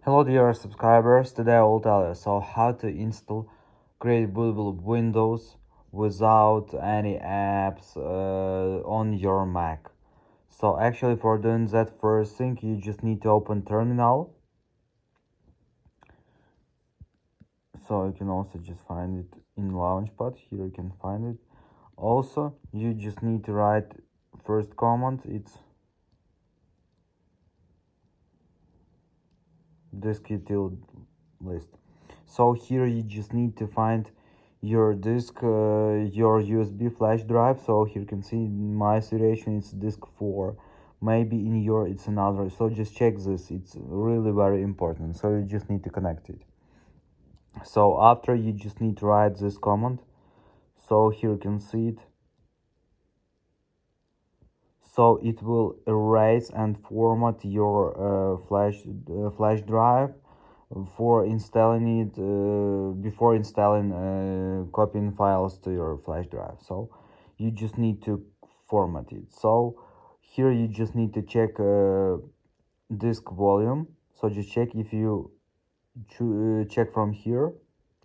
Hello dear subscribers, today I will tell you how to install create bootable Windows without any apps on your Mac. So actually for doing that, first thing you just need to open terminal. So you can also just find it in Launchpad, here you can find it. Also you just need to write first command, it's disk util list. So here you just need to find your disk, your USB flash drive. So here you can see in my situation it's disk 4, maybe in your it's another, so just check this, it's really very important. So you just need to connect it. So after you just need to write this command, so here you can see it. So it will erase and format your flash drive for installing it, before installing copying files to your flash drive. So you just need to format it. So here you just need to check disk volume. So just check, if you check from here,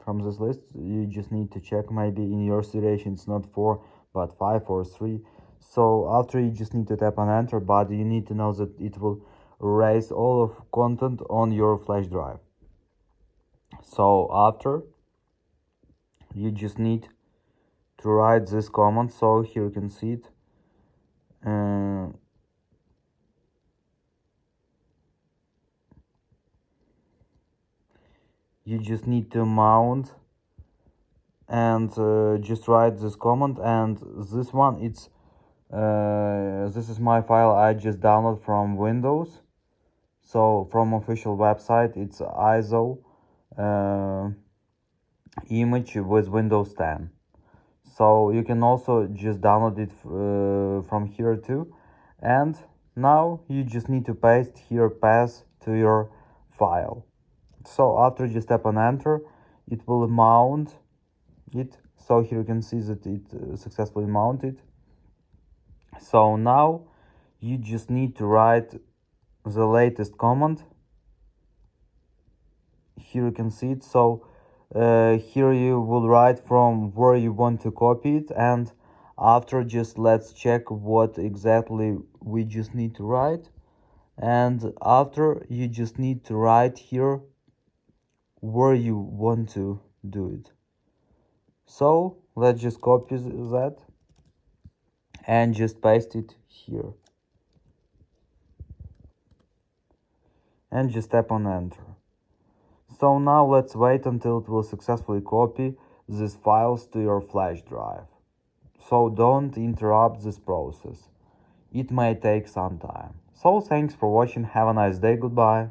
from this list, you just need to check, maybe in your situation it's not 4 but 5 or 3. So after you just need to tap on enter, but you need to know that it will erase all of content on your flash drive. So after you just need to write this command. So here you can see it. You just need to mount and just write this command. And this one, it's this is my file I just download from Windows. So from official website, it's ISO image with Windows 10. So you can also just download it from here too. And now you just need to paste here path to your file. So after you just tap on enter, it will mount it. So here you can see that it successfully mounted. So now you just need to write the latest command. Here you can see it. So here you will write from where you want to copy it, and after just let's check what exactly we just need to write. And after you just need to write here where you want to do it. So let's just copy that and just paste it here and just tap on enter. So now let's wait until it will successfully copy these files to your flash drive. So don't interrupt this process. It may take some time. So thanks for watching, have a nice day, goodbye.